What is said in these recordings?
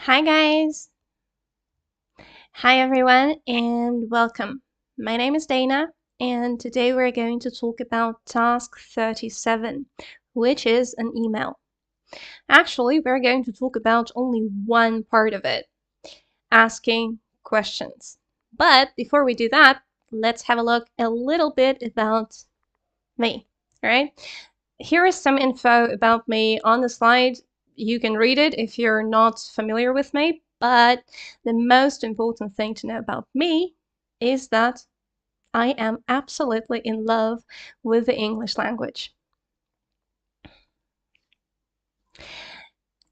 Hi guys! Hi everyone and welcome. My name is Dana and today we're going to talk about task 37, which is an email. Actually, we're going to talk about only one part of it, asking questions. But before we do that, let's have a look a little bit about me, all right? Here is some info about me on the slide. You can read it if you're not familiar with me, but the most important thing to know about me is that I am absolutely in love with the English language.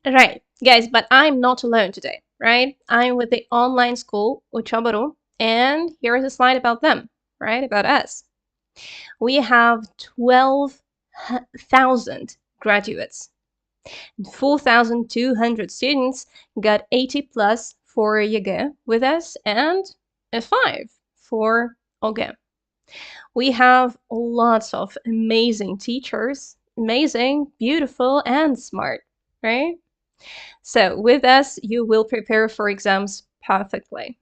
Right, guys, but I'm not alone today, right? I'm with the online school, Учёба.ру, and here is a slide about them, right? About us. We have 12,000 graduates. 4,200 students got 80 plus for ЕГЭ with us and a 5 for ОГЭ. We have lots of amazing teachers, amazing, beautiful, and smart, right? So with us, you will prepare for exams perfectly.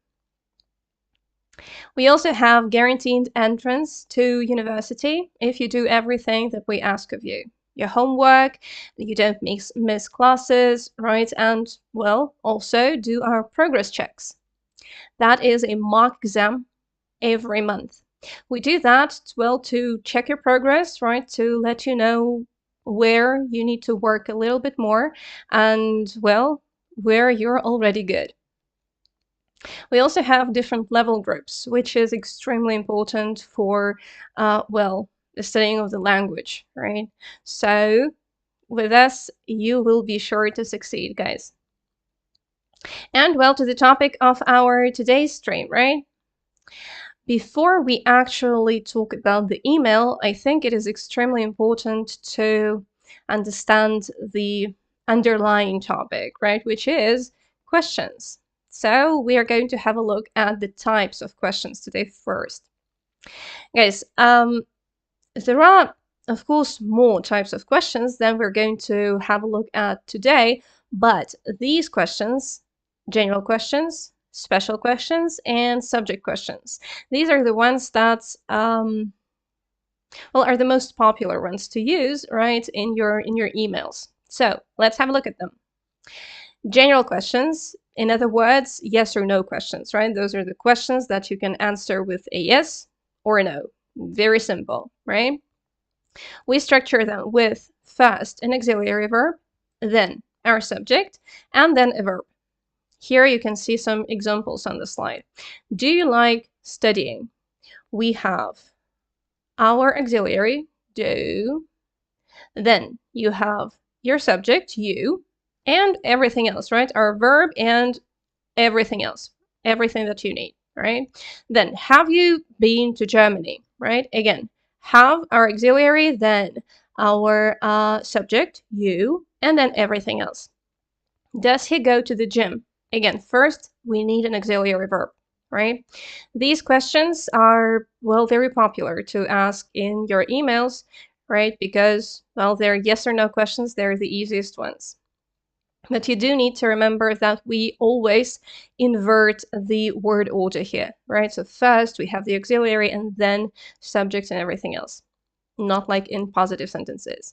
We also have guaranteed entrance to university if you do everything that we ask of you. Your homework, you don't miss classes, right? And, well, also do our progress checks. That is a mock exam every month. We do that, well, to check your progress, right? To let you know where you need to work a little bit more and, well, where you're already good. We also have different level groups, which is extremely important for, well, the studying of the language, right? So with us, you will be sure to succeed, guys. And well, to the topic of our today's stream, right? Before we actually talk about the email, I think it is extremely important to understand the underlying topic, right? Which is questions. So we are going to have a look at the types of questions today first. Guys, there are, of course, more types of questions than we're going to have a look at today, but these questions, general questions, special questions, and subject questions, these are the ones that, well, are the most popular ones to use, right, in your emails. So let's have a look at them. General questions, in other words, yes or no questions, right? Those are the questions that you can answer with a yes or a no. Very simple, right? We structure them with first an auxiliary verb, then our subject, and then a verb. Here you can see some examples on the slide. Do you like studying? We have our auxiliary, do, then you have your subject, you, and everything else, right? Our verb and everything else, everything that you need, right? Then, have you been to Germany, right? Again, have our auxiliary, then our subject, you, and then everything else. Does he go to the gym? Again, first, we need an auxiliary verb, right? These questions are, well, very popular to ask in your emails, right? Because, well, they're yes or no questions. They're the easiest ones. But you do need to remember that we always invert the word order here, right? So first we have the auxiliary and then subject and everything else, not like in positive sentences.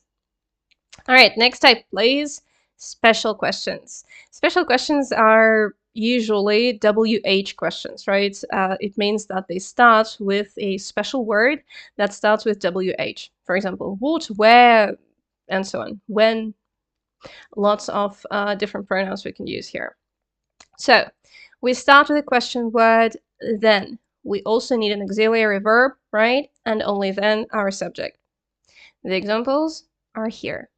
All right, next type, please. Special questions. Special questions are usually WH questions, right? It means that they start with a special word that starts with WH. For example, what, where, and so on. When, lots of different pronouns we can use here. So we start with a question word, then. We also need an auxiliary verb, right? And only then our subject. The examples are here.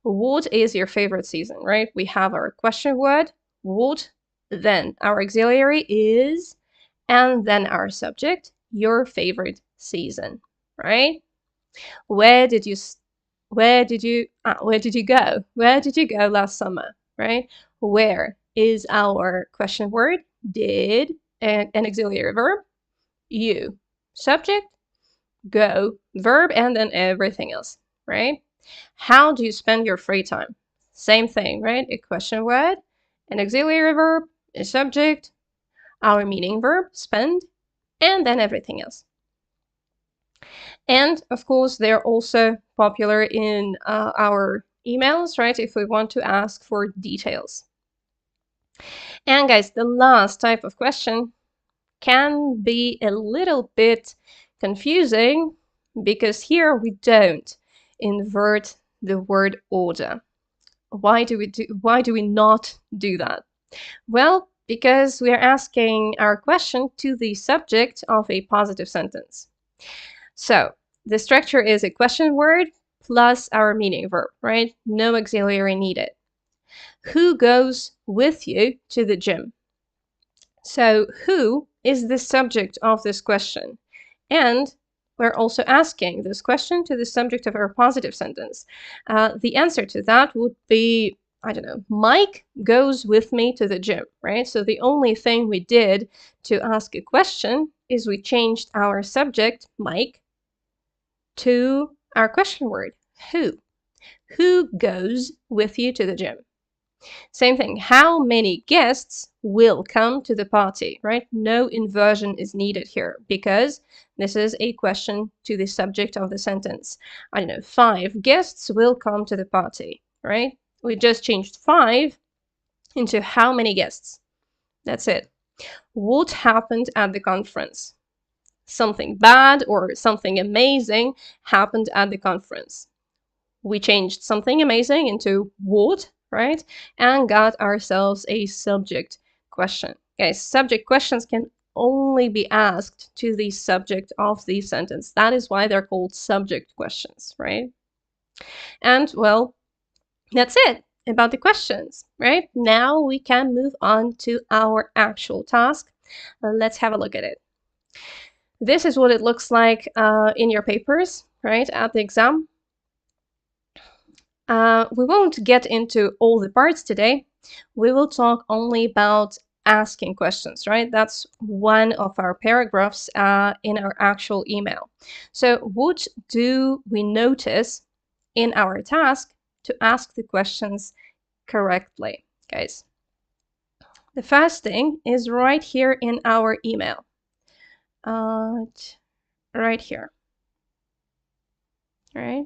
What is your favorite season, right? We have our question word, what, then our auxiliary is, and then our subject, your favorite season, right? Where did you go? Where did you go last summer, right? Where is our question word, did, and an auxiliary verb, you, subject, go, verb, and then everything else, right? How do you spend your free time? Same thing, right? A question word, an auxiliary verb, a subject, our meaning verb, spend, and then everything else. And of course, they're also popular in our emails, right? If we want to ask for details. And guys, the last type of question can be a little bit confusing because here we don't invert the word order. Why do we not do that? Well, because we are asking our question to the subject of a positive sentence. So the structure is a question word plus our meaning verb, right? No auxiliary needed. Who goes with you to the gym? So who is the subject of this question? And we're also asking this question to the subject of our positive sentence. The answer to that would be, I don't know, Mike goes with me to the gym, right? So the only thing we did to ask a question is we changed our subject, Mike, to our question word, who. Who goes with you to the gym? Same thing, how many guests will come to the party, right? No inversion is needed here because this is a question to the subject of the sentence. I don't know, 5 guests will come to the party, right? We just changed 5 into how many guests. That's it. What happened at the conference? Something bad or something amazing happened at the conference. We changed something amazing into what, right? And got ourselves a subject question. Okay, subject questions can only be asked to the subject of the sentence. That is why they're called subject questions, right? And well, that's it about the questions, right? Now we can move on to our actual task. Let's have a look at it. This is what it looks like in your papers, right, at the exam. We won't get into all the parts today. We will talk only about asking questions, right? That's one of our paragraphs in our actual email. So what do we notice in our task to ask the questions correctly, guys? The first thing is right here in our email. Right here, right?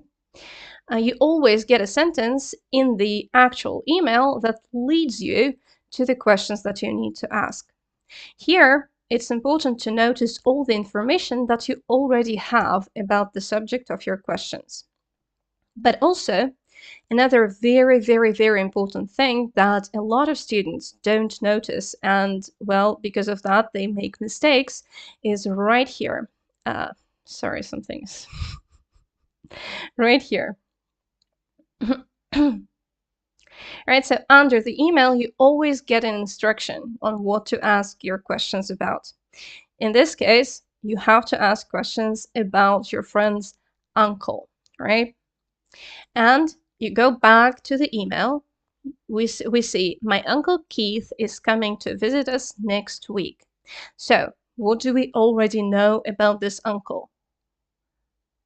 You always get a sentence in the actual email that leads you to the questions that you need to ask. Here, it's important to notice all the information that you already have about the subject of your questions. But also, another very, very, very important thing that a lot of students don't notice, and well, because of that, they make mistakes, is right here. Sorry, something's right here. Right, so under the email, you always get an instruction on what to ask your questions about. In this case, you have to ask questions about your friend's uncle, right? And you go back to the email. We see, my uncle Keith is coming to visit us next week. So what do we already know about this uncle?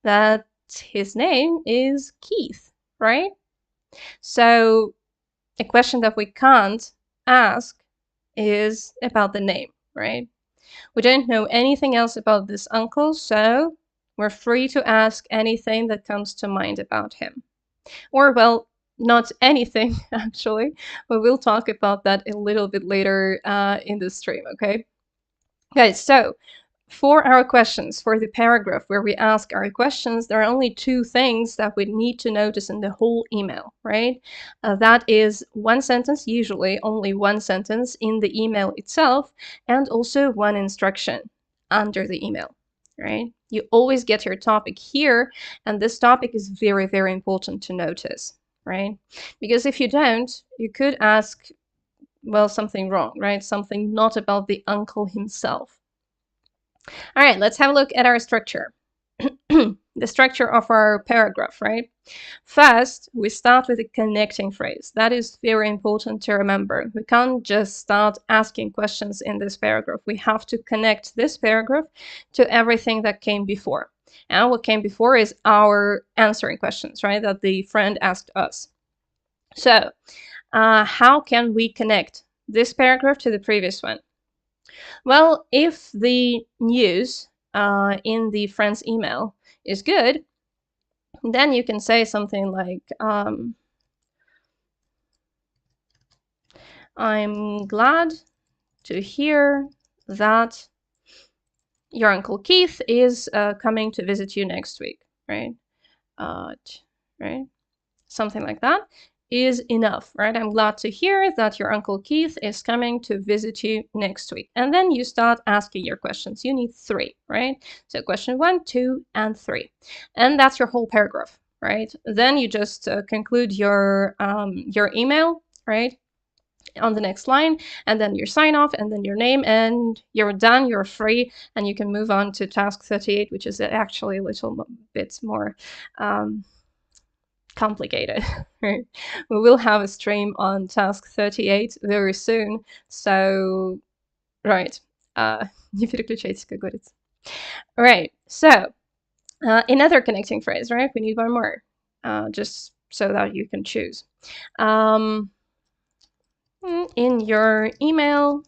That his name is Keith, right? So a question that we can't ask is about the name, right? We don't know anything else about this uncle, so we're free to ask anything that comes to mind about him. Or, well, not anything, actually, but we'll talk about that a little bit later in the stream, okay? Guys, so for our questions, for the paragraph where we ask our questions, there are only 2 things that we need to notice in the whole email, right? That is one sentence, usually only one sentence in the email itself, and also one instruction under the email, right? You always get your topic here, and this topic is very, very important to notice, right? Because if you don't, you could ask, well, something wrong, right? Something not about the uncle himself. All right, let's have a look at our structure. The structure of our paragraph, right? First, we start with a connecting phrase. That is very important to remember. We can't just start asking questions in this paragraph. We have to connect this paragraph to everything that came before. And what came before is our answering questions, right? That the friend asked us. So, how can we connect this paragraph to the previous one? Well, if the news in the friend's email is good, then you can say something like, I'm glad to hear that your Uncle Keith is coming to visit you next week, right? Right? Something like that is enough, right? I'm glad to hear that your Uncle Keith is coming to visit you next week. And then you start asking your questions. You need 3, right? So question 1, 2, and 3. And that's your whole paragraph, right? Then you just conclude your email, right? On the next line, and then your sign off, and then your name, and you're done, you're free, and you can move on to task 38, which is actually a little bit more complicated. Right? We will have a stream on task 38 very soon, so right, не переключайтесь, как говорится. Right, so another connecting phrase, right? We need one more, just so that you can choose. In your email,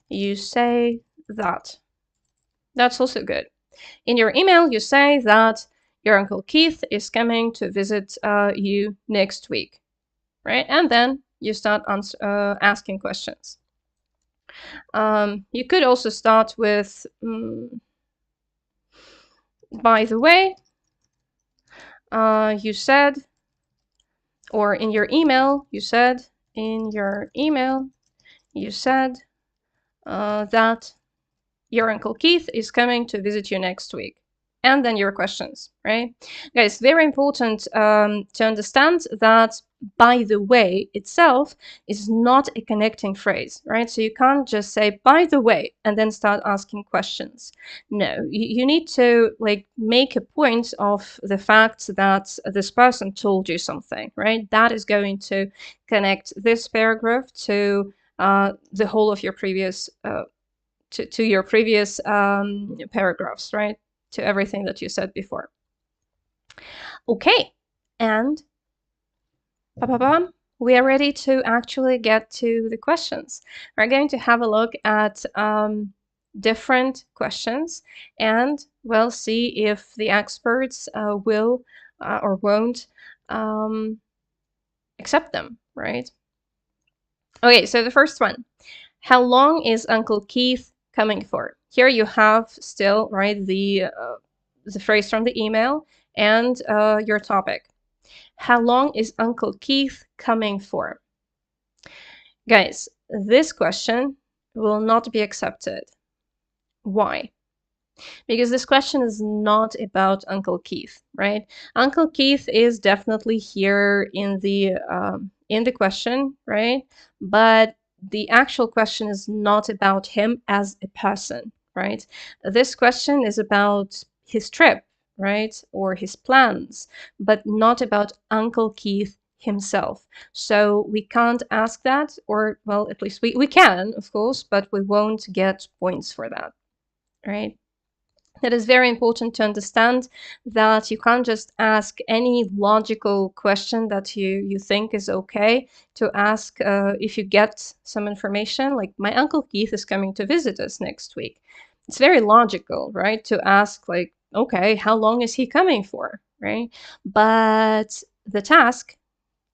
you say that. That's also good. In your email, you say that your Uncle Keith is coming to visit you next week, right? And then you start asking questions. You could also start with, by the way, you said, or in your email, you said, that your Uncle Keith is coming to visit you next week. And then your questions, right? Guys, very important to understand that by the way itself is not a connecting phrase, right? So you can't just say by the way and then start asking questions. No, you need to like make a point of the fact that this person told you something, right? That is going to connect this paragraph to the whole of your previous to your previous paragraphs, right? To everything that you said before. Okay, and we are ready to actually get to the questions. We're going to have a look at different questions, and we'll see if the experts will or won't accept them, right? Okay, so the first one. How long is Uncle Keith coming for? Here you have still, right, the phrase from the email and your topic. How long is Uncle Keith coming for? Guys, this question will not be accepted. Why? Because this question is not about Uncle Keith, right? Uncle Keith is definitely here in the question, right? But the actual question is not about him as a person, right? This question is about his trip, right? Or his plans, but not about Uncle Keith himself. So we can't ask that, or, well, at least we can, of course, but we won't get points for that, right? It is very important to understand that you can't just ask any logical question that you think is okay to ask if you get some information, like my Uncle Keith is coming to visit us next week. It's very logical, right? To ask like, okay, how long is he coming for, right? But the task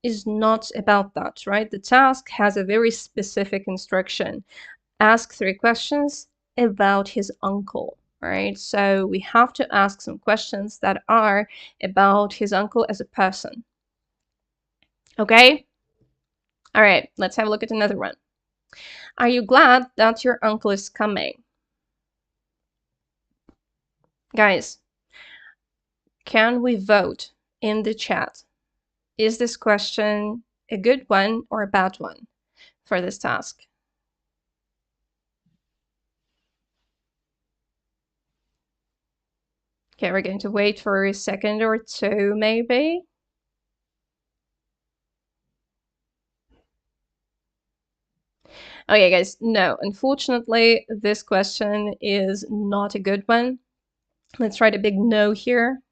is not about that, right? The task has a very specific instruction. Ask 3 questions about his uncle. Right? So we have to ask some questions that are about his uncle as a person. Okay? All right, let's have a look at another one. Are you glad that your uncle is coming? Guys, can we vote in the chat? Is this question a good one or a bad one for this task? Okay, we're going to wait for a second or two, maybe. Okay, guys, no, unfortunately, this question is not a good one. Let's write a big no here.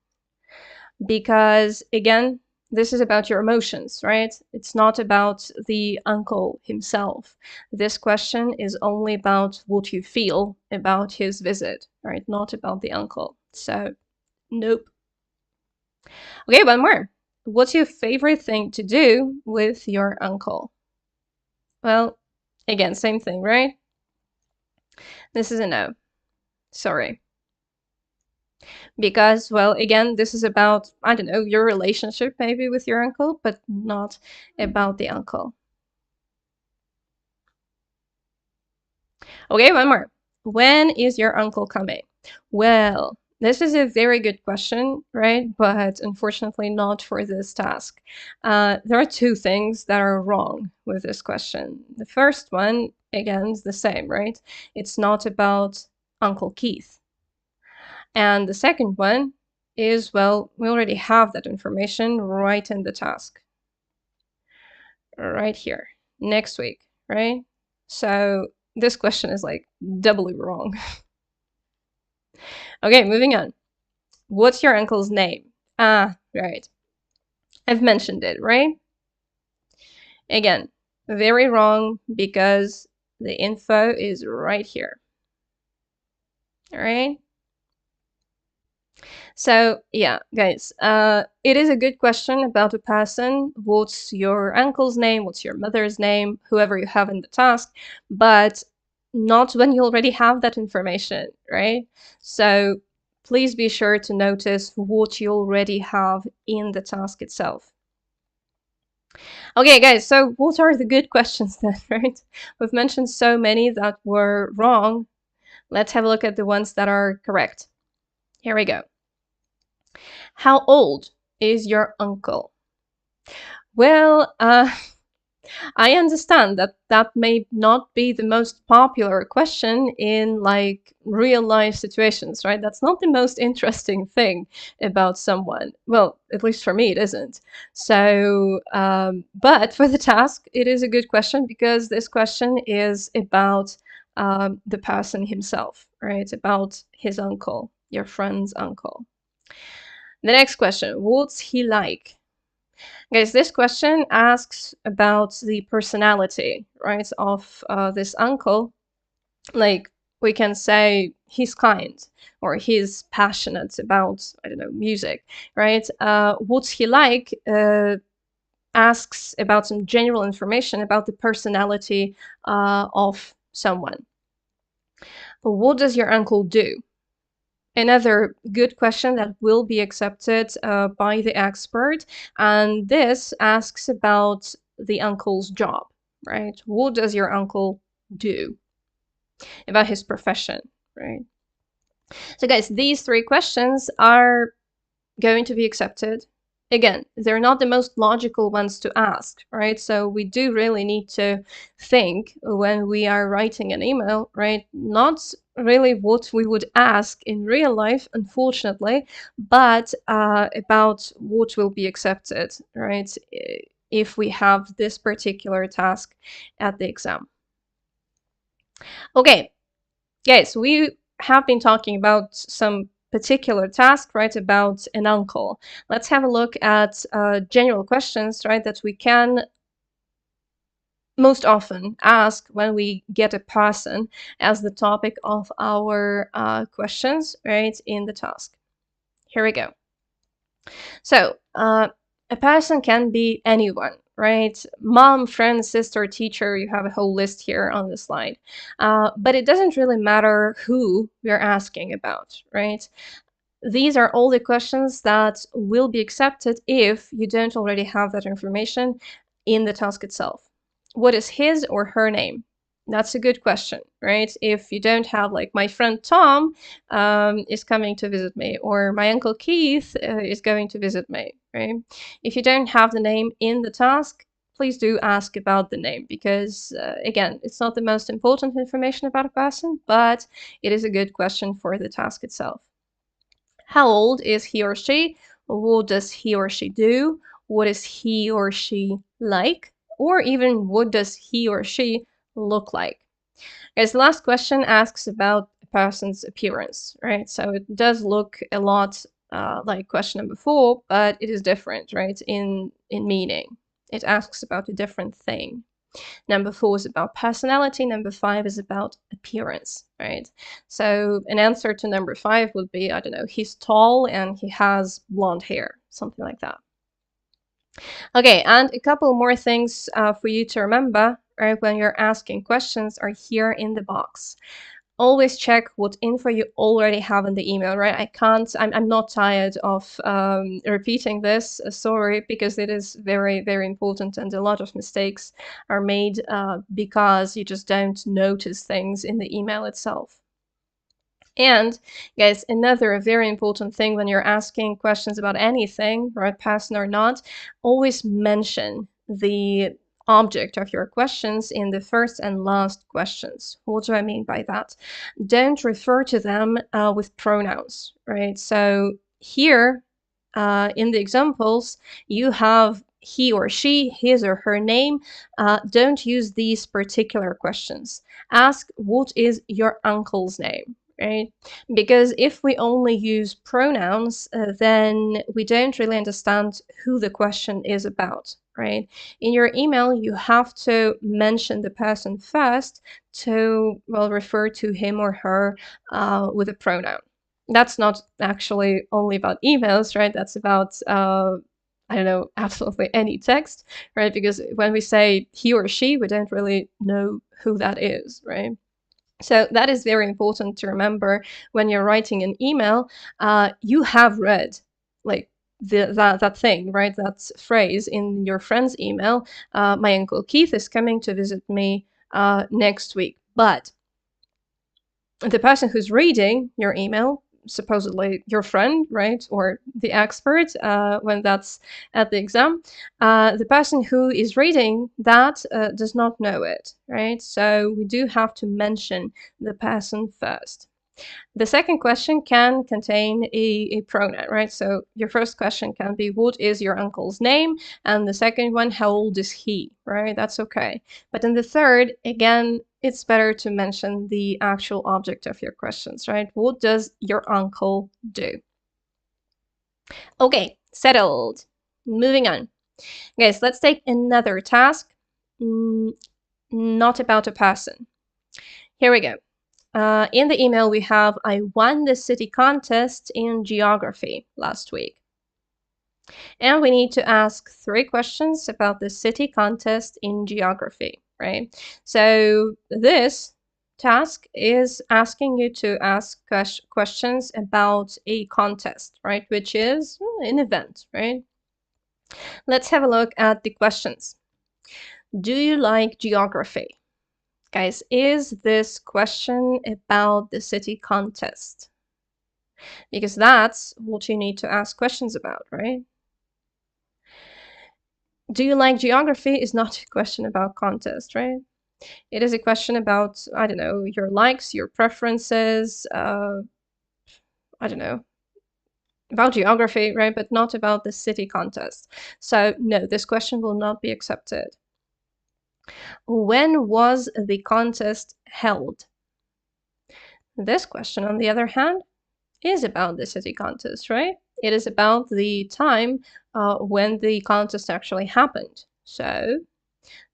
Because, again, this is about your emotions, right? It's not about the uncle himself. This question is only about what you feel about his visit, right? Not about the uncle. So, nope. Okay, one more. What's your favorite thing to do with your uncle? Well, again, same thing, right? This is a no. Sorry. Because, well, again, this is about, I don't know, your relationship maybe with your uncle, but not about the uncle. Okay, one more. When is your uncle coming? Well, this is a very good question, right? But unfortunately not for this task. There are two things that are wrong with this question. The first one, again, is the same, right? It's not about Uncle Keith. And the second one is, well, we already have that information right in the task. Right here, next week, right? So this question is like doubly wrong. Okay, moving on. What's your uncle's name? Ah, right. I've mentioned it, right? Again, very wrong because the info is right here. All right. So yeah, guys, it is a good question about a person. What's your uncle's name? What's your mother's name? Whoever you have in the task, but not when you already have that information, right? So please be sure to notice what you already have in the task itself. Okay, guys, so what are the good questions then, right? We've mentioned so many that were wrong. Let's have a look at the ones that are correct. Here we go. How old is your uncle? Well, I understand that that may not be the most popular question in like real life situations, right? That's not the most interesting thing about someone. Well, at least for me, it isn't. So, but for the task, it is a good question because this question is about the person himself, right? About his uncle, your friend's uncle. The next question, what's he like? Guys, this question asks about the personality, right, of this uncle. Like, we can say he's kind or he's passionate about, I don't know, music, right? What's he like asks about some general information about the personality of someone. What does your uncle do? Another good question that will be accepted by the expert. And this asks about the uncle's job, right? What does your uncle do? About his profession, right? So guys, these three questions are going to be accepted. Again, they're not the most logical ones to ask, right? So we do really need to think when we are writing an email, right? Not really what we would ask in real life, unfortunately, but about what will be accepted, right? If we have this particular task at the exam. Okay, guys, we have been talking about some particular task, right, about an uncle. Let's have a look at general questions, right, that we can most often ask when we get a person as the topic of our questions, right, in the task. Here we go. So, a person can be anyone, right? Mom, friend, sister, teacher, you have a whole list here on the slide. But it doesn't really matter who we're asking about, right? These are all the questions that will be accepted if you don't already have that information in the task itself. What is his or her name? That's a good question, right? If you don't have, like, my friend Tom is coming to visit me, or my uncle Keith is going to visit me, right? If you don't have the name in the task, please do ask about the name because, again, it's not the most important information about a person, but it is a good question for the task itself. How old is he or she? What does he or she do? What is he or she like? Or even what does he or she look like? Guys, the last question asks about a person's appearance, right? So it does look a lot like question number 4, but it is different, right, in meaning. It asks about a different thing. Number 4 is about personality. Number 5 is about appearance, right? So an answer to number 5 would be, I don't know, he's tall and he has blonde hair, something like that. Okay, and a couple more things for you to remember, right, when you're asking questions are here in the box. Always check what info you already have in the email, right? I'm not tired of repeating this, sorry, because it is very, very important, and a lot of mistakes are made because you just don't notice things in the email itself. And guys, another very important thing when you're asking questions about anything, right, past or not, always mention the object of your questions in the first and last questions. What do I mean by that? Don't refer to them with pronouns, right? So here in the examples, you have he or she, his or her name. Don't use these particular questions. Ask, what is your uncle's name? Right? Because if we only use pronouns, then we don't really understand who the question is about, right? In your email, you have to mention the person first to, well, refer to him or her with a pronoun. That's not actually only about emails, right? That's about I don't know, absolutely any text, right? Because when we say he or she, we don't really know who that is, right? So that is very important to remember when you're writing an email. You have read like that thing, right? That phrase in your friend's email. My Uncle Keith is coming to visit me next week. But the person who's reading your email, supposedly your friend, right, or the expert when that's at the exam, the person who is reading that does not know it, right? So we do have to mention the person first. The second question can contain a pronoun, right? So your first question can be, what is your uncle's name? And the second one, how old is he, right? That's okay. But in the third, again, it's better to mention the actual object of your questions, right? What does your uncle do? Okay, settled. Moving on. Guys, let's take another task, not about a person. Here we go. In the email we have, I won the city contest in geography last week. And we need to ask 3 questions about the city contest in geography, right? So this task is asking you to ask questions about a contest, right? Which is an event, right? Let's have a look at the questions. Do you like geography? Guys, is this question about the city contest? Because that's what you need to ask questions about, right? Do you like geography is not a question about contest, right? It is a question about, I don't know, your likes, your preferences, I don't know, about geography, right? But not about the city contest. So no, this question will not be accepted. When was the contest held? This question, on the other hand, is about the city contest, right? It is about the time when the contest actually happened. So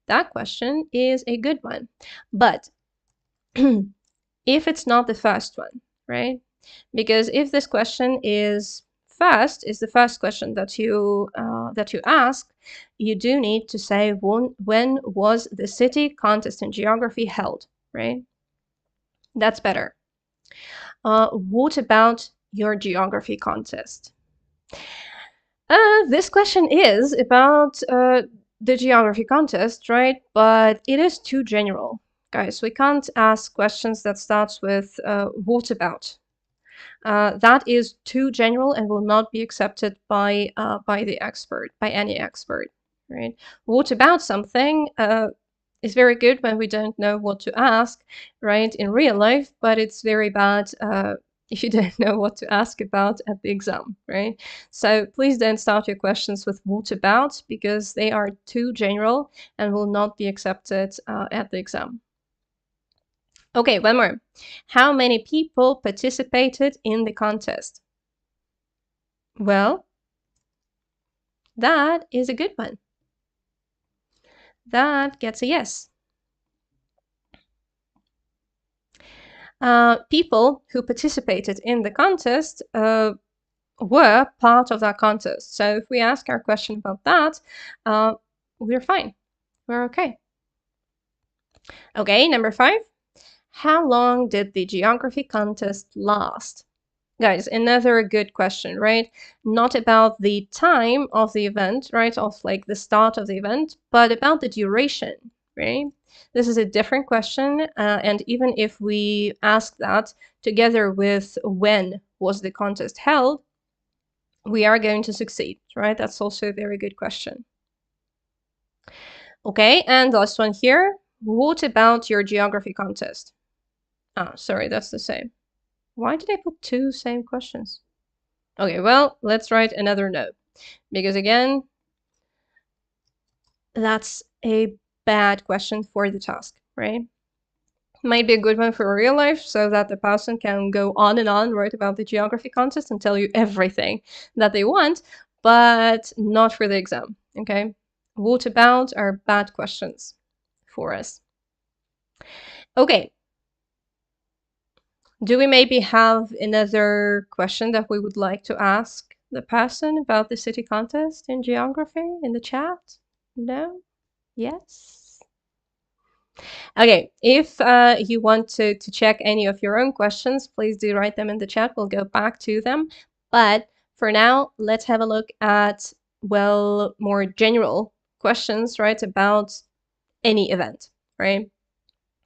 that question is a good one. But if it's not the first one, right? Because if this question is the first question that you ask, you do need to say when was the city contest in geography held, right? That's better. What about your geography contest? This question is about the geography contest, right? But it is too general. Guys, we can't ask questions that starts with what about. That is too general and will not be accepted by the expert, by any expert, right? What about something is very good when we don't know what to ask, right, in real life, but it's very bad if you don't know what to ask about at the exam, right? So please don't start your questions with what about, because they are too general and will not be accepted at the exam. Okay, one more. How many people participated in the contest? Well, that is a good one. That gets a yes. People who participated in the contest were part of that contest. So if we ask our question about that, we're fine. We're okay. Okay, number 5. How long did the geography contest last? Guys, another good question, right? Not about the time of the event, right? Of like the start of the event, but about the duration, right? This is a different question. And even if we ask that together with when was the contest held, we are going to succeed, right? That's also a very good question. Okay, and the last one here. What about your geography contest? Ah, sorry, that's the same. Why did I put 2 same questions? Okay, well, let's write another note. Because again, that's a bad question for the task, right? Might be a good one for real life so that the person can go on and on, right, about the geography contest and tell you everything that they want, but not for the exam, okay? What about are bad questions for us. Okay. Do we maybe have another question that we would like to ask the person about the city contest in geography in the chat? No? Yes? Okay, if you want to check any of your own questions, please do write them in the chat. We'll go back to them. But for now, let's have a look at, well, more general questions, right, about any event, right?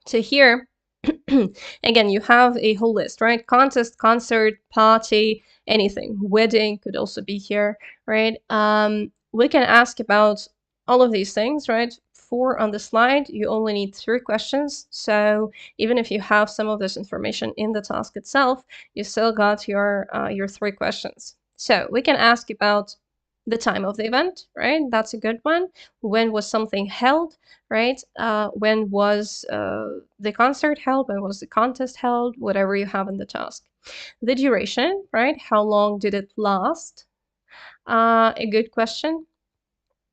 So here, again, you have a whole list, right? Contest, concert, party, anything. Wedding could also be here, right? We can ask about all of these things, right? 4 on the slide, you only need 3 questions. So even if you have some of this information in the task itself, you still got your 3 questions. So we can ask about the time of the event, right? That's a good one. When was something held, right? When was the concert held? When was the contest held? Whatever you have in the task. The duration, right? How long did it last? A good question.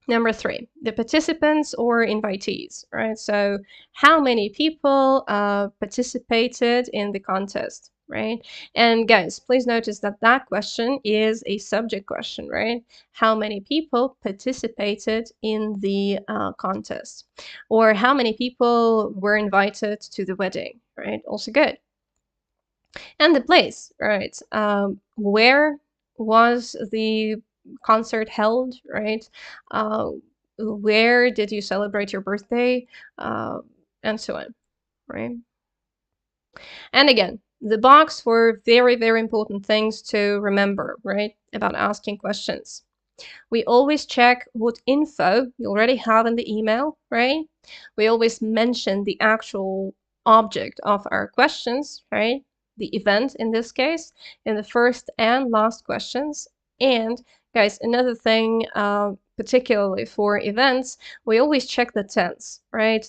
Number 3, the participants or invitees, right? So how many people participated in the contest, right? And guys, please notice that that question is a subject question, right? How many people participated in the contest? Or how many people were invited to the wedding, right? Also good. And the place, right? Where was the concert held, right? Where did you celebrate your birthday? And so on, right? And again, the box for very, very important things to remember, right? About asking questions. We always check what info you already have in the email, right? We always mention the actual object of our questions, right? The event in this case, in the first and last questions. And guys, another thing, particularly for events, we always check the tense, right?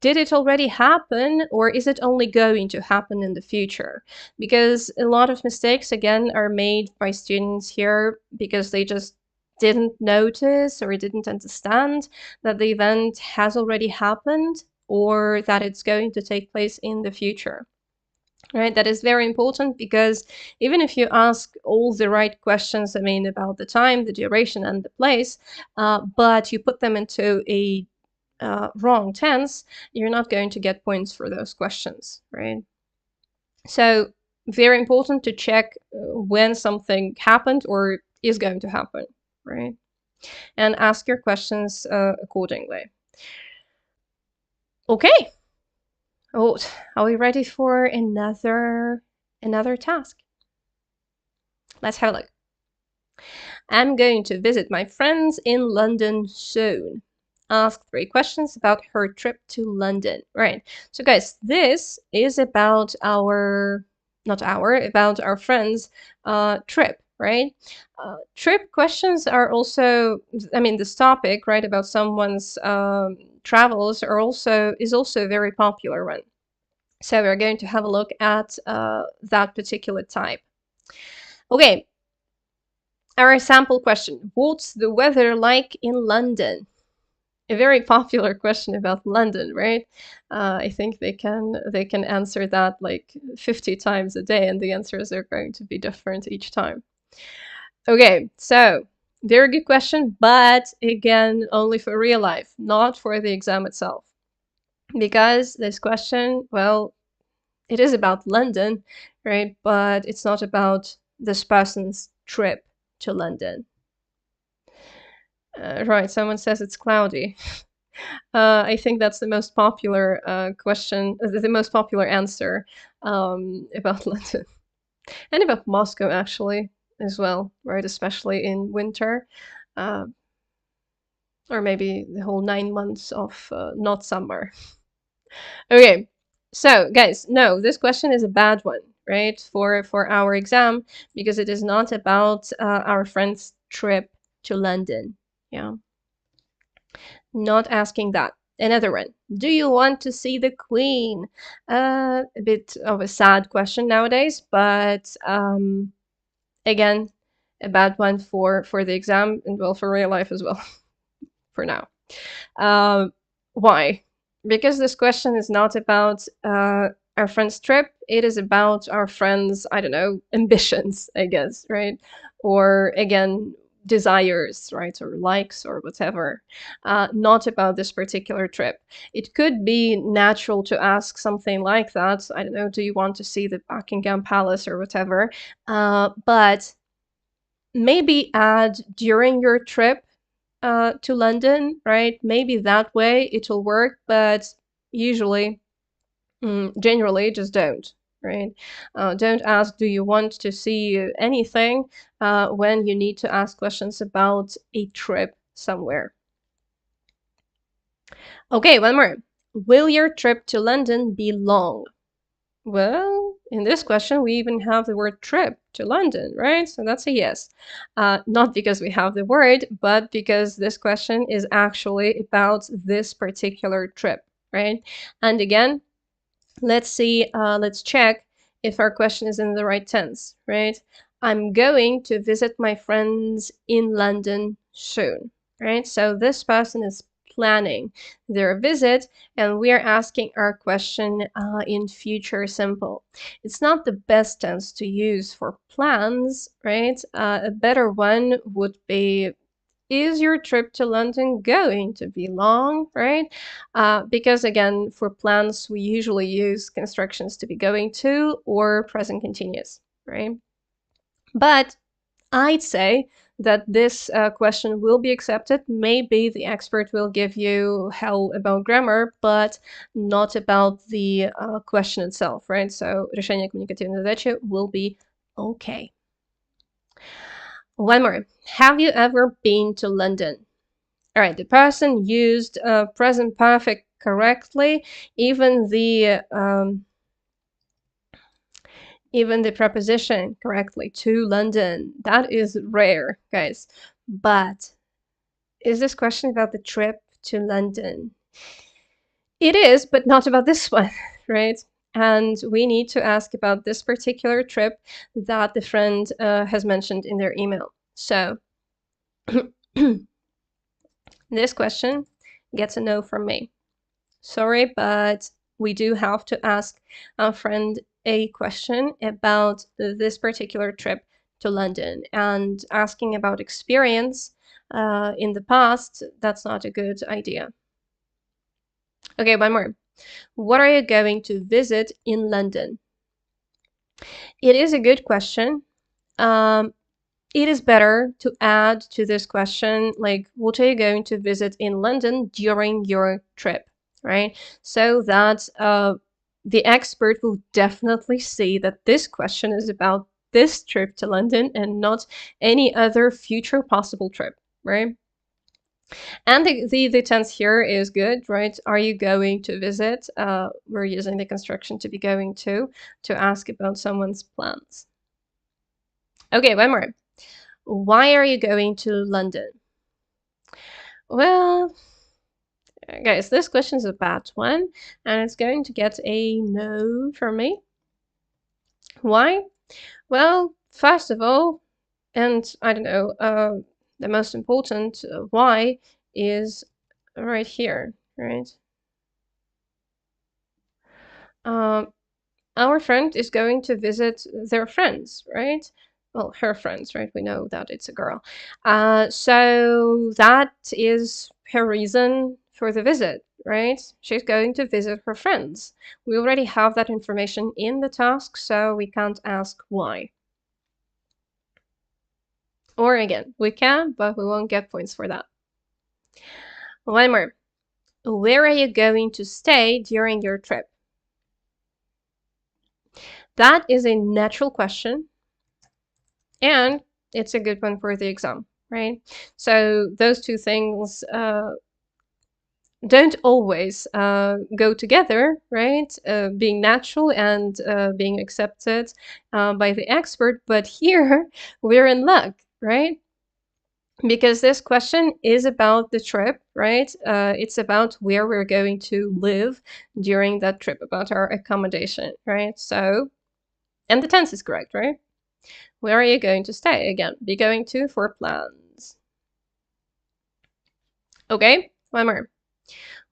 Did it already happen, or is it only going to happen in the future? Because a lot of mistakes, again, are made by students here because they just didn't notice or didn't understand that the event has already happened or that it's going to take place in the future. Right, that is very important because even if you ask all the right questions, I mean, about the time, the duration, and the place, but you put them into a wrong tense, you're not going to get points for those questions, right? So very important to check when something happened or is going to happen, right? And ask your questions accordingly. Okay. Oh, are we ready for another task? Let's have a look. I'm going to visit my friends in London soon. Ask 3 questions about her trip to London. Right. So guys, this is about about our friend's trip, right? Trip questions are also, I mean, this topic, right, about someone's travels is also a very popular one. So we're going to have a look at that particular type. Okay, Our sample question: what's the weather like in London? A very popular question about London, right? I think they can answer that like 50 times a day, and the answers are going to be different each time. Okay, so very good question, but again, only for real life, not for the exam itself. Because this question, well, it is about London, right? But it's not about this person's trip to London. Right, someone says it's cloudy. I think that's the most popular question, the most popular answer about London. And about Moscow, actually, as well, right? Especially in winter. Or maybe the whole 9 months of not summer. Okay, so guys, no, this question is a bad one, right? For our exam, because it is not about our friend's trip to London. Yeah. Not asking that. Another one. Do you want to see the Queen? A bit of a sad question nowadays, but again, a bad one for the exam and well for real life as well. For now. Why? Because this question is not about our friend's trip. It is about our friend's, I don't know, ambitions, I guess, right? Or again, desires, right? Or likes or whatever. Not about this particular trip. It could be natural to ask something like that. I don't know, do you want to see the Buckingham Palace or whatever? But maybe add during your trip to London, right? Maybe that way it'll work, but usually, generally, just don't, right? Don't ask, do you want to see anything when you need to ask questions about a trip somewhere. Okay, one more. Will your trip to London be long? Well, in this question, we even have the word trip to London, right? So that's a yes. Not because we have the word, but because this question is actually about this particular trip, right? And again, let's see, let's check if our question is in the right tense, right? I'm going to visit my friends in London soon, right? So this person is planning their visit, and we're asking our question in future simple. It's not the best tense to use for plans, right? A better one would be, is your trip to London going to be long, right? Because again, for plans, we usually use constructions to be going to or present continuous, right? But I'd say that this question will be accepted. Maybe the expert will give you hell about grammar, but not about the question itself, right? So решение коммуникативной задачи will be okay. One more. Have you ever been to London? All right, the person used present perfect correctly. Even the preposition correctly, to London. That is rare, guys. But is this question about the trip to London? It is, but not about this one, right? And we need to ask about this particular trip that the friend has mentioned in their email. So this question gets a no from me. Sorry, but we do have to ask our friend a question about this particular trip to London. And asking about experience in the past, that's not a good idea. Okay, one more. What are you going to visit in London? It is a good question. It is better to add to this question, like, what are you going to visit in London during your trip, right? So that the expert will definitely see that this question is about this trip to London and not any other future possible trip, right? And the tense here is good, right? Are you going to visit? We're using the construction to be going to ask about someone's plans. Okay, one more. Why are you going to London? Well, guys, this question is a bad one, and it's going to get a no from me. Why? Well, first of all, And I don't know, the most important why is right here, right? Our friend is going to visit their friends, right? Well, her friends, right? We know that it's a girl. So that is her reason for the visit, right? She's going to visit her friends. We already have that information in the task, so we can't ask why. Or again, we can, but we won't get points for that. One more. Where are you going to stay during your trip? That is a natural question, and it's a good one for the exam, right? So those two things don't always go together, right? Being natural and being accepted by the expert, but here we're in luck, right? Because this question is about the trip, right? It's about where we're going to live during that trip, about our accommodation, right? So, and the tense is correct, right? Where are you going to stay? Again, be going to for plans. Okay, one more.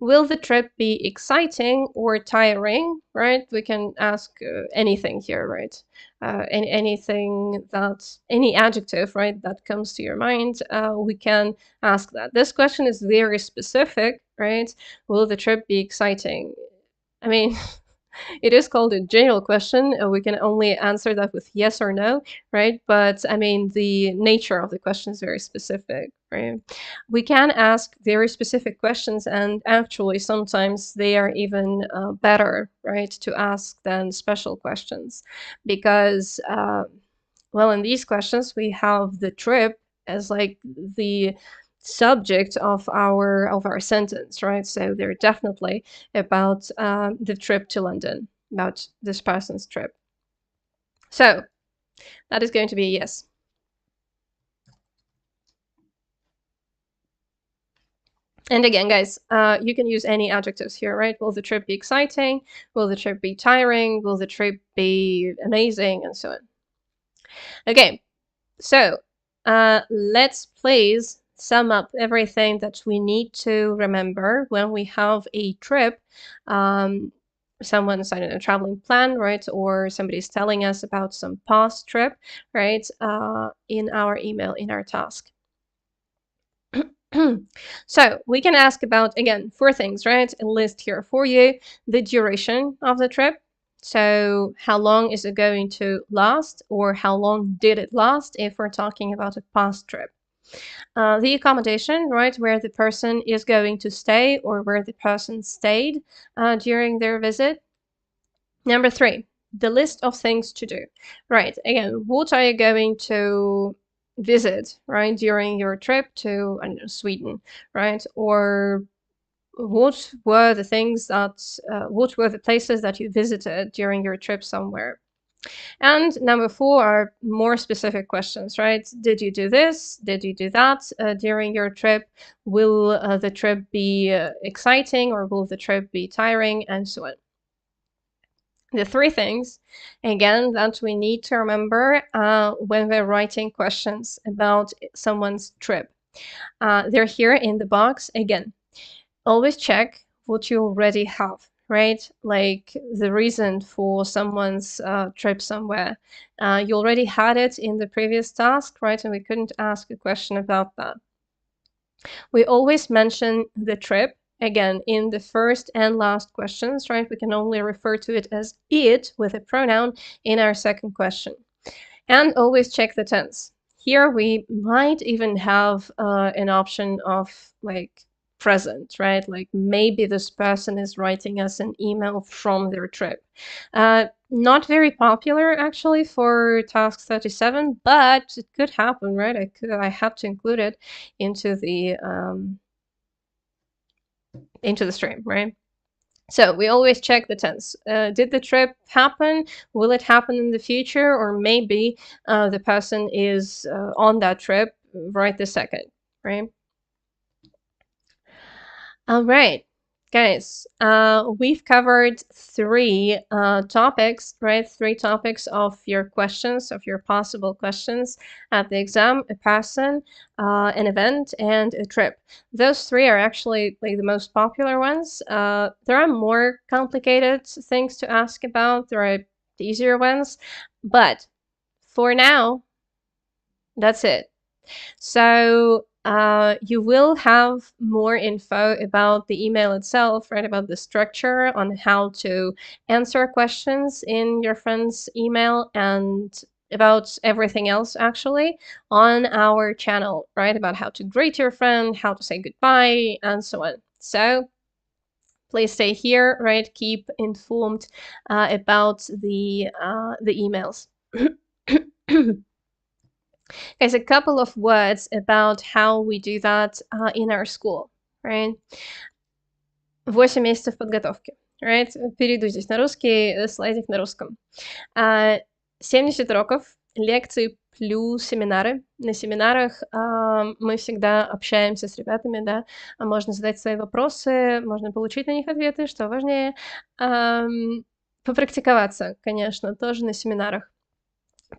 Will the trip be exciting or tiring, right? We can ask anything here, right? Anything that, any adjective, right, that comes to your mind, we can ask that. This question is very specific, right? Will the trip be exciting? I mean, it is called a general question. We can only answer that with yes or no, right? But I mean, the nature of the question is very specific, right? We can ask very specific questions, and actually, sometimes they are even better, right, to ask than special questions, because, well, in these questions, we have the trip as like the subject of our sentence, right? So they're definitely about the trip to London, about this person's trip. So that is going to be a yes. And again, guys, you can use any adjectives here, right? Will the trip be exciting? Will the trip be tiring? Will the trip be amazing? And so on. Okay, so let's please sum up everything that we need to remember when we have a trip. Someone's, I don't know, traveling plan, right? Or somebody's telling us about some past trip, right? In our email, in our task. So we can ask about, again, 4 things, right? A list here for you. The duration of the trip. So how long is it going to last, or how long did it last if we're talking about a past trip? The accommodation, right, where the person is going to stay or where the person stayed during their visit. Number 3, the list of things to do. Right, again, what are you going to visit, right, during your trip to, I don't know, Sweden, right? Or what were the things that, what were the places that you visited during your trip somewhere? And number 4 are more specific questions, right? Did you do this? Did you do that during your trip? Will the trip be exciting, or will the trip be tiring, and so on? The 3 things, again, that we need to remember when we're writing questions about someone's trip. They're here in the box. Again, always check what you already have, right? Like the reason for someone's trip somewhere. You already had it in the previous task, right? And we couldn't ask a question about that. We always mention the trip, again, in the first and last questions, right? We can only refer to it as it with a pronoun in our second question. And always check the tense. Here we might even have an option of like present, right? Like maybe this person is writing us an email from their trip. Not very popular actually for task 37, but it could happen, right? I had to include it into the stream, right? So we always check the tense. Did the trip happen? Will it happen in the future? Or maybe the person is on that trip right this second, right? All right, guys, we've covered three topics, right? Three topics of your questions, of your possible questions at the exam: a person, an event, and a trip. Those three are actually like the most popular ones. There are more complicated things to ask about. There are easier ones, but for now, that's it. So you will have more info about the email itself, right? About the structure, on how to answer questions in your friend's email, and about everything else actually on our channel, right? About how to greet your friend, how to say goodbye, and so on. So please stay here, right? Keep informed about the emails. There's a couple of words about how we do that in our school, right? 8 месяцев подготовки, right? Перейду здесь на русский, слайдик на русском. 70 уроков, лекции плюс семинары. На семинарах мы всегда общаемся с ребятами, да, можно задать свои вопросы, можно получить на них ответы, что важнее. Попрактиковаться, конечно, тоже на семинарах.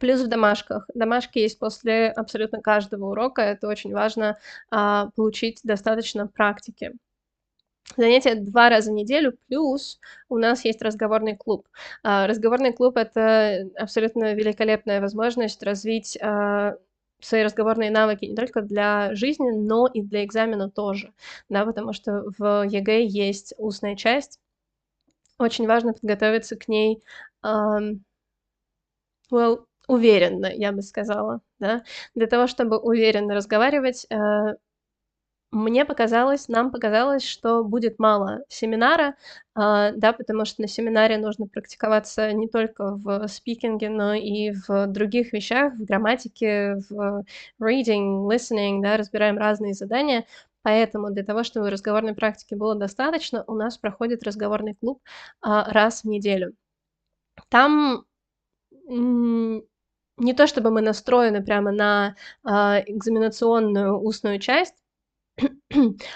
Плюс в домашках. Домашки есть после абсолютно каждого урока. Это очень важно, получить достаточно практики. Занятия 2 раза в неделю, плюс у нас есть разговорный клуб. Разговорный клуб — это абсолютно великолепная возможность развить свои разговорные навыки не только для жизни, но и для экзамена тоже, да, потому что в ЕГЭ есть устная часть. Очень важно подготовиться к ней, уверенно, я бы сказала, да. Для того, чтобы уверенно разговаривать, нам показалось, что будет мало семинара, да, потому что на семинаре нужно практиковаться не только в спикинге, но и в других вещах, в грамматике, в reading, listening, да, разбираем разные задания. Поэтому для того, чтобы разговорной практики было достаточно, у нас проходит разговорный клуб раз в неделю. Там не то чтобы мы настроены прямо на экзаменационную устную часть,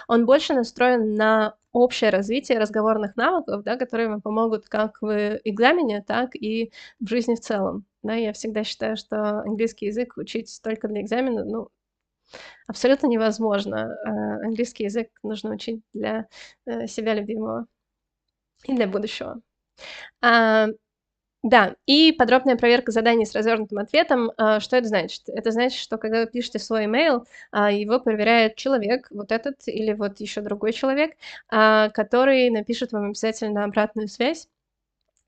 он больше настроен на общее развитие разговорных навыков, да, которые вам помогут как в экзамене, так и в жизни в целом. Да, я всегда считаю, что английский язык учить только для экзамена, ну, абсолютно невозможно. Английский язык нужно учить для себя любимого и для будущего. Да, и подробная проверка заданий с развернутым ответом. Что это значит? Это значит, что когда вы пишете свой имейл, его проверяет человек, вот этот или вот еще другой человек, который напишет вам обязательно обратную связь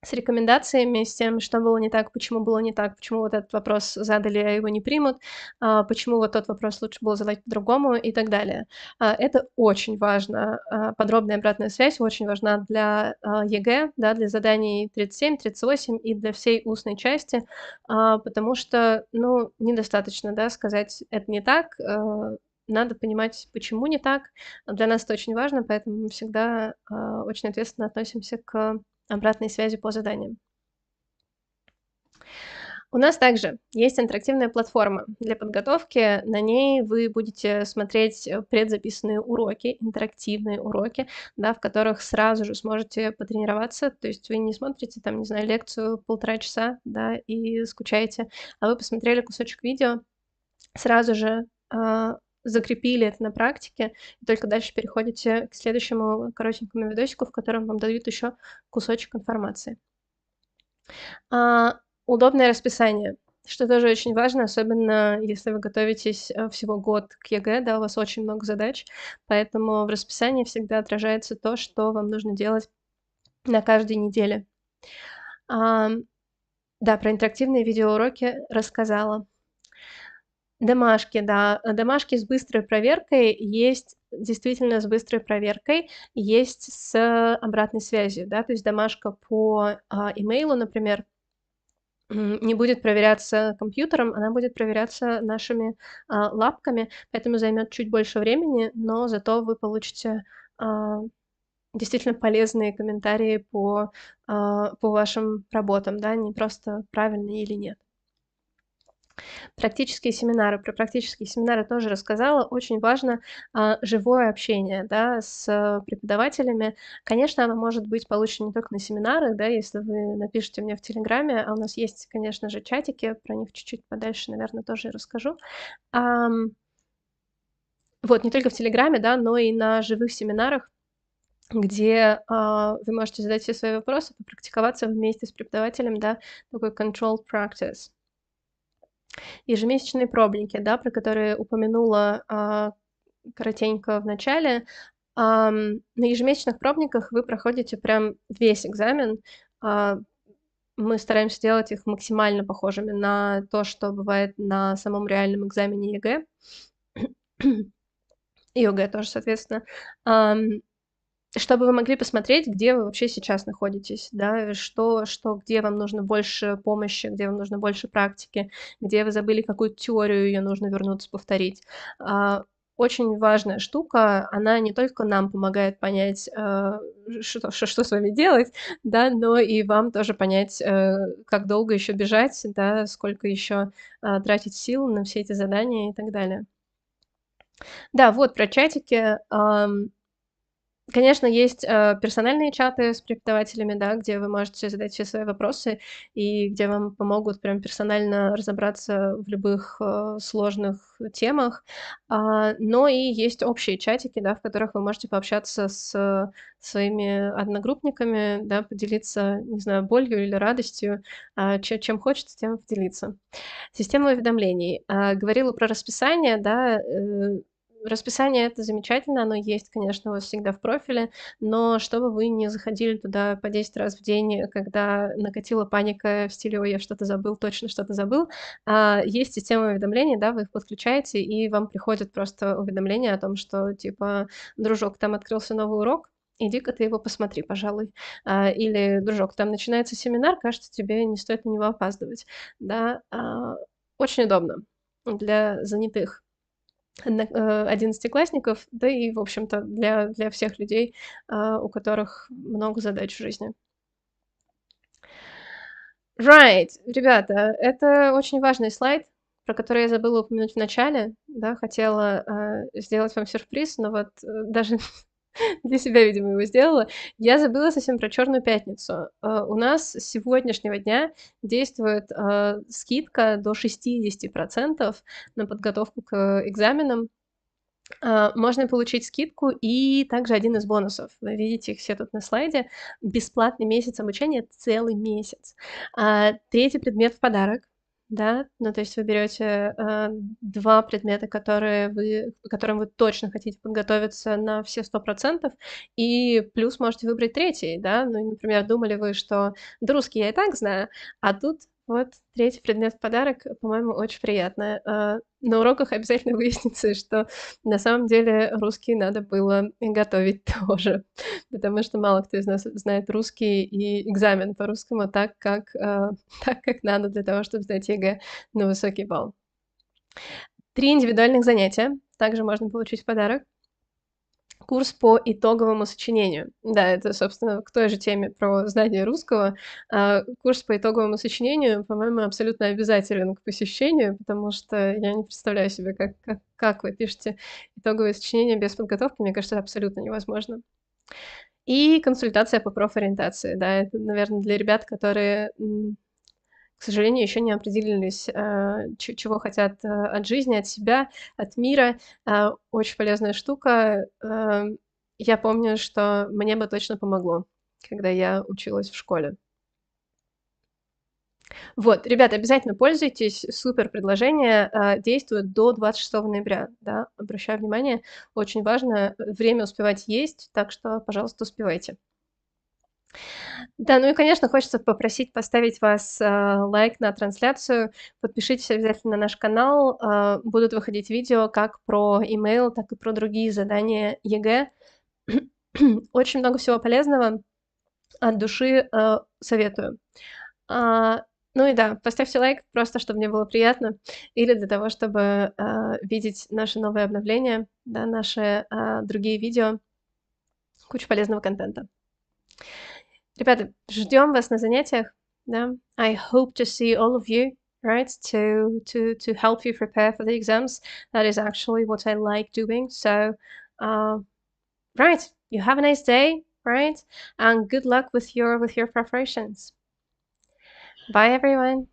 с рекомендациями, с тем, что было не так, почему вот этот вопрос задали, а его не примут, почему вот тот вопрос лучше было задать по-другому и так далее. Это очень важно. Подробная обратная связь очень важна для ЕГЭ, да, для заданий 37, 38 и для всей устной части, потому что, ну, недостаточно, да, сказать «это не так», надо понимать, почему не так. Для нас это очень важно, поэтому мы всегда очень ответственно относимся к обратной связи по заданиям. У нас также есть интерактивная платформа для подготовки. На ней вы будете смотреть предзаписанные уроки, интерактивные уроки, да, в которых сразу же сможете потренироваться. То есть вы не смотрите там, не знаю, лекцию 1,5 часа, да, и скучаете, а вы посмотрели кусочек видео, сразу же закрепили это на практике, и только дальше переходите к следующему коротенькому видосику, в котором вам дают еще кусочек информации. Удобное расписание, что тоже очень важно, особенно если вы готовитесь всего год к ЕГЭ, да, у вас очень много задач, поэтому в расписании всегда отражается то, что вам нужно делать на каждой неделе. Да, про интерактивные видеоуроки рассказала. Домашки, да. Домашки с быстрой проверкой есть, действительно с быстрой проверкой, есть с обратной связью, да. То есть домашка по имейлу, например, не будет проверяться компьютером, она будет проверяться нашими лапками, поэтому займет чуть больше времени, но зато вы получите действительно полезные комментарии по вашим работам, да, не просто правильно или нет. Практические семинары. Про практические семинары тоже рассказала. Очень важно, живое общение, да, с преподавателями. Конечно, оно может быть получено не только на семинарах, да, если вы напишите мне в "Телеграме", а у нас есть, конечно же, чатики, про них чуть-чуть подальше, наверное, тоже и расскажу. Ам, вот, не только в "Телеграме", да, но и на живых семинарах, где, вы можете задать все свои вопросы, попрактиковаться вместе с преподавателем, да, такой controlled practice. Ежемесячные пробники, да, про которые упомянула, коротенько в начале. На ежемесячных пробниках вы проходите прям весь экзамен. А, мы стараемся делать их максимально похожими на то, что бывает на самом реальном экзамене ЕГЭ. И ЕГЭ тоже, соответственно. Ам, Чтобы вы могли посмотреть, где вы вообще сейчас находитесь, да, где вам нужно больше помощи, где вам нужно больше практики, где вы забыли какую-то теорию, ее нужно вернуться повторить. А, Очень важная штука, она не только нам помогает понять, что с вами делать, да, но и вам тоже понять, как долго еще бежать, да, сколько еще тратить сил на все эти задания и так далее. Да, вот про чатики. Конечно, есть, персональные чаты с преподавателями, да, где вы можете задать все свои вопросы и где вам помогут прям персонально разобраться в любых, сложных темах. Но и есть общие чатики, да, в которых вы можете пообщаться с своими одногруппниками, да, поделиться, не знаю, болью или радостью, чем хочется, тем поделиться. Система уведомлений. Говорила про расписание, да. Расписание — это замечательно, оно есть, конечно, у вас всегда в профиле, но чтобы вы не заходили туда по 10 раз в день, когда накатила паника в стиле: "Ой, я что-то забыл, точно что-то забыл". Есть система уведомлений, да, вы их подключаете, и вам приходит просто уведомление о том, что типа: "Дружок, там открылся новый урок, иди-ка ты его посмотри, пожалуй". Или: "Дружок, там начинается семинар, кажется, тебе не стоит на него опаздывать". Да, очень удобно для занятых одиннадцатиклассников, да и, в общем-то, для всех людей, у которых много задач в жизни. Right, ребята, это очень важный слайд, про который я забыла упомянуть в начале. Да, хотела, сделать вам сюрприз, но вот, даже для себя, видимо, его сделала. Я забыла совсем про Черную пятницу. У нас с сегодняшнего дня действует, скидка до 60% на подготовку к экзаменам. Можно получить скидку и также один из бонусов. Вы видите их все тут на слайде. Бесплатный месяц обучения, целый месяц. 3 предмет в подарок, да. Ну, то есть вы берете 2 предмета, к которым вы точно хотите подготовиться на все 100%, и плюс можете выбрать третий, да. Ну, и, например, думали вы, что: "Да русский я и так знаю", а тут вот третий предмет в подарок, по-моему, очень приятно. На уроках обязательно выяснится, что на самом деле русский надо было и готовить тоже, потому что мало кто из нас знает русский и экзамен по русскому так, как, так, как надо для того, чтобы сдать ЕГЭ на высокий балл. 3 индивидуальных занятия также можно получить в подарок. Курс по итоговому сочинению. Да, это, собственно, к той же теме про знание русского. Курс по итоговому сочинению, по-моему, абсолютно обязателен к посещению, потому что я не представляю себе, как вы пишете итоговое сочинение без подготовки. Мне кажется, это абсолютно невозможно. И консультация по профориентации. Да, это, наверное, для ребят, которые, к сожалению, еще не определились, чего хотят, от жизни, от себя, от мира. Очень полезная штука. Я помню, что мне бы точно помогло, когда я училась в школе. Вот, ребята, обязательно пользуйтесь. Супер предложение. Действует до 26 ноября, да, обращаю внимание. Очень важно, время успевать есть, так что, пожалуйста, успевайте. Да, ну и, конечно, хочется попросить поставить вас, лайк на трансляцию. Подпишитесь обязательно на наш канал. Будут выходить видео как про имейл, так и про другие задания ЕГЭ. Очень много всего полезного. От души, советую. А, ну и да, поставьте лайк, просто чтобы мне было приятно, или для того, чтобы, видеть наши новые обновления, да, наши, другие видео. Куча полезного контента. Ребята, ждем вас на занятиях, да. I hope to see all of you. right? To help you prepare for the exams. That is actually what I like doing. So, right, you have a nice day, right? And good luck with your preparations. Bye, everyone.